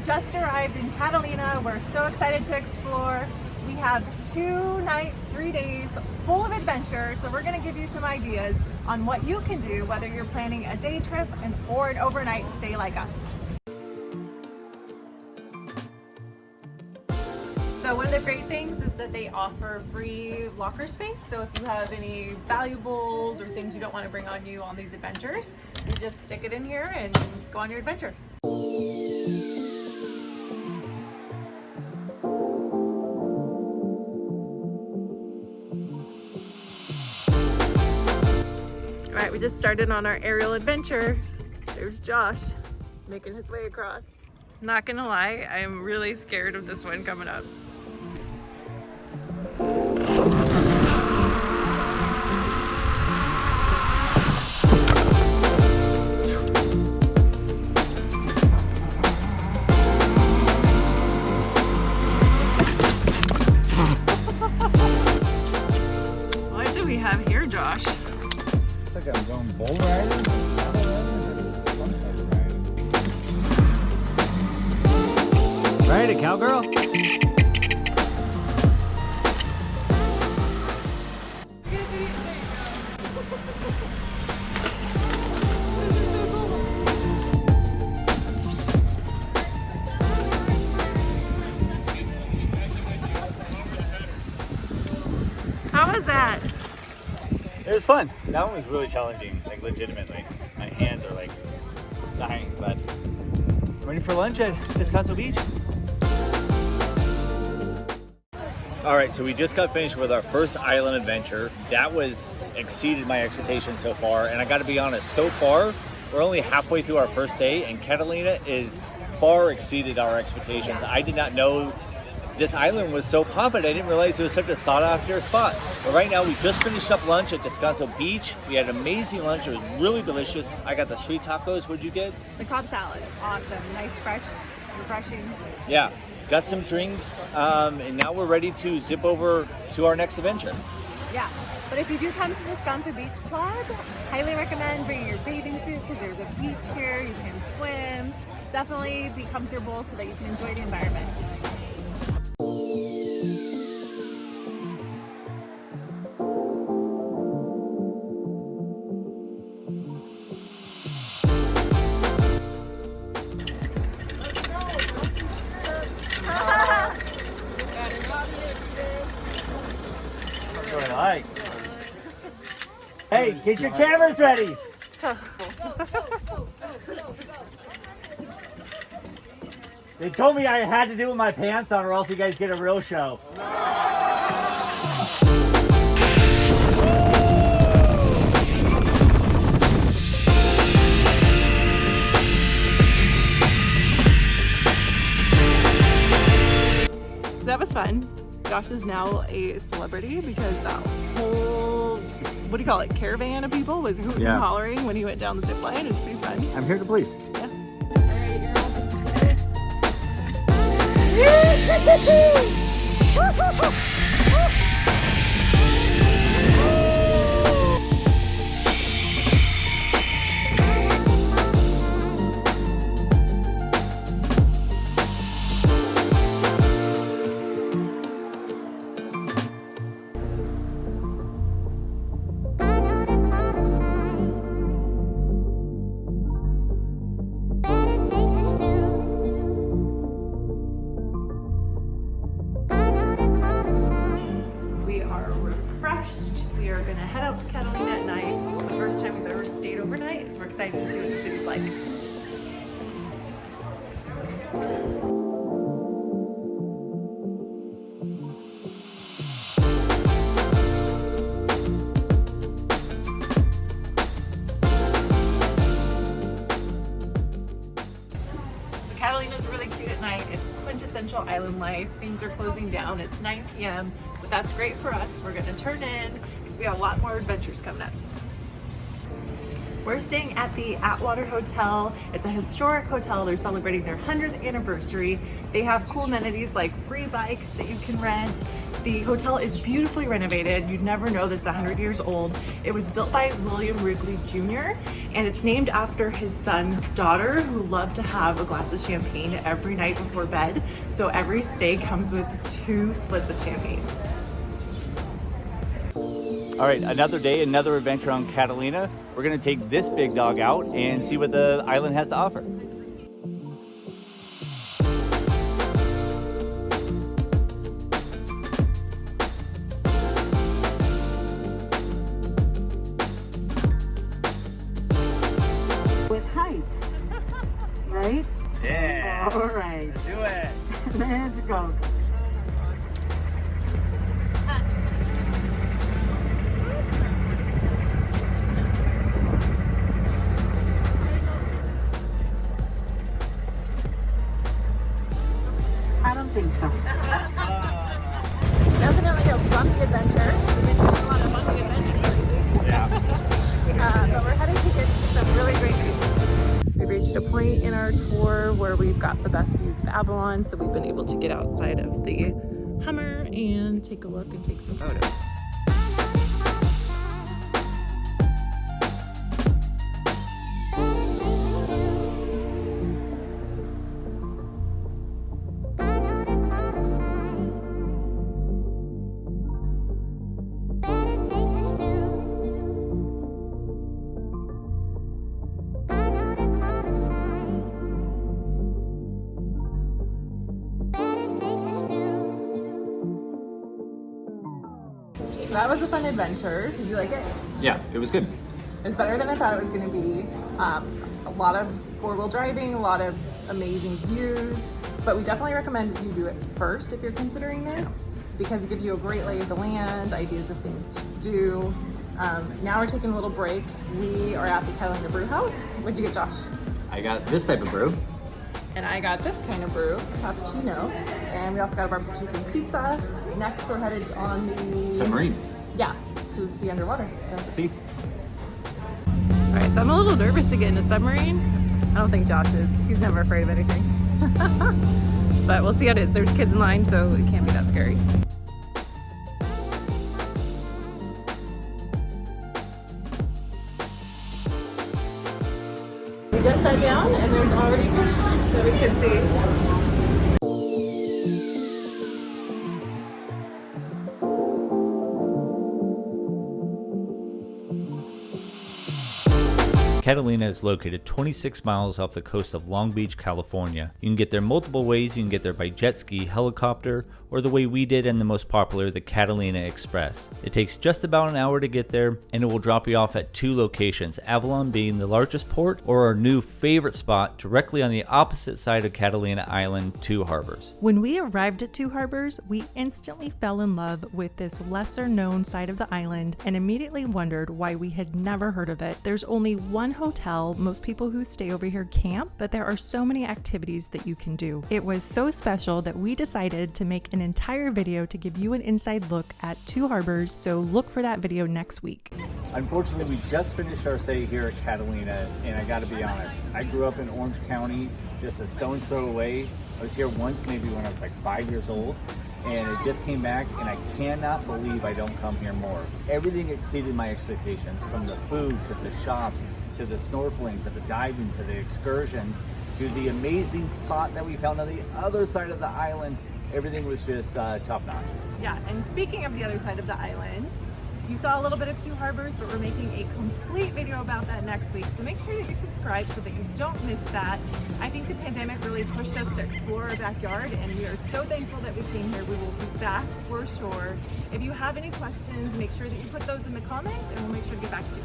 just arrived in Catalina. We're so excited to explore. We have 2 nights, 3 days full of adventure. So we're gonna give you some ideas on what you can do, whether you're planning a day trip or an overnight stay like us. So one of the great things is that they offer free locker space. So if you have any valuables or things you don't want to bring on you on these adventures, you just stick it in here and go on your adventure. All right, we just started on our aerial adventure. There's Josh making his way across. Not gonna lie, I am really scared of this one coming up. What do we have here, Josh? Looks like I'm going bull riding. Ride it, cowgirl. How was that? It was fun. That one was really challenging, like legitimately. My hands are like dying, but I'm ready for lunch at Descanso Beach. All right, so we just got finished with our first island adventure. That was exceeded my expectations so far, and I got to be honest, so far we're only halfway through our first day, and Catalina is far exceeded our expectations. I did not know this island was so popular. I didn't realize it was such a sought after spot. But right now we just finished up lunch at Descanso Beach. We had an amazing lunch. It was really delicious. I got the street tacos. What'd you get? The Cobb salad. Awesome. Nice, fresh, refreshing. Yeah, got some drinks, and now we're ready to zip over to our next adventure. Yeah, but if you do come to Descanso Beach Plug, highly recommend bringing your bathing suit because there's a beach here. You can swim. Definitely be comfortable so that you can enjoy the environment. Hey, get your cameras ready. They told me I had to do with my pants on or else you guys get a real show. That was fun. Josh is now a celebrity because that whole, what do you call it, caravan of people was hooting and hollering when he went down the zip line. It was pretty fun. I'm here to please. Yeah. We are going to head out to Catalina at night. This is the first time we've ever stayed overnight, so we're excited to see what the city's like. So Catalina's really cute at night. It's quintessential island life. Things are closing down. It's 9 p.m., but that's great for us. We're going to turn in because we have a lot more adventures coming up. We're staying at the Atwater Hotel. It's a historic hotel. They're celebrating their 100th anniversary. They have cool amenities like free bikes that you can rent. The hotel is beautifully renovated. You'd never know that it's 100 years old. It was built by William Wrigley Jr. and it's named after his son's daughter, who loved to have a glass of champagne every night before bed. So every stay comes with 2 splits of champagne. All right, another day, another adventure on Catalina. We're gonna take this big dog out and see what the island has to offer. With heights, right? Yeah. All right. Do it. Let's go. I don't think so. Definitely a bumpy adventure. We've been doing a lot of bumpy adventures. Yeah. But we're heading to get to some really great views. We've reached a point in our tour where we've got the best views of Avalon, so we've been able to get outside of the Hummer and take a look and take some photos. That was a fun adventure. Did you like it? Yeah, it was good. It was better than I thought it was going to be. A lot of four-wheel driving, a lot of amazing views, but we definitely recommend that you do it first if you're considering this, because it gives you a great lay of the land, ideas of things to do. Now we're taking a little break. We are at the Catalina Brew House. What'd you get, Josh? I got this type of brew. And I got this kind of brew, cappuccino, and we also got a barbecue chicken pizza. Next, we're headed on the Submarine. Yeah, to see underwater. So. See? All right, so I'm a little nervous to get in a submarine. I don't think Josh is. He's never afraid of anything. But we'll see how it is. There's kids in line, so it can't be that scary. We just sat down and there's already fish that we can see. Catalina is located 26 miles off the coast of Long Beach, California. You can get there multiple ways. You can get there by jet ski, helicopter, or the way we did and the most popular, the Catalina Express. It takes just about an hour to get there, and it will drop you off at 2 locations, Avalon being the largest port, or our new favorite spot directly on the opposite side of Catalina Island, 2 Harbors. When we arrived at 2 Harbors, we instantly fell in love with this lesser known side of the island and immediately wondered why we had never heard of it. There's only one hotel. Most people who stay over here camp, but there are so many activities that you can do. It was so special that we decided to make an entire video to give you an inside look at 2 Harbors, so look for that video next week. Unfortunately, we just finished our stay here at Catalina, and I gotta be honest, I grew up in Orange County, just a stone's throw away. I was here once, maybe when I was like 5 years old, and it just came back, and I cannot believe I don't come here more. Everything exceeded my expectations, from the food to the shops, to the snorkeling, to the diving, to the excursions, to the amazing spot that we found on the other side of the island. Everything was just top notch. Yeah, and speaking of the other side of the island, you saw a little bit of 2 Harbors, but we're making a complete video about that next week. So make sure that you subscribe so that you don't miss that. I think the pandemic really pushed us to explore our backyard, and we are so thankful that we came here. We will be back for sure. If you have any questions, make sure that you put those in the comments, and we'll make sure to get back to you.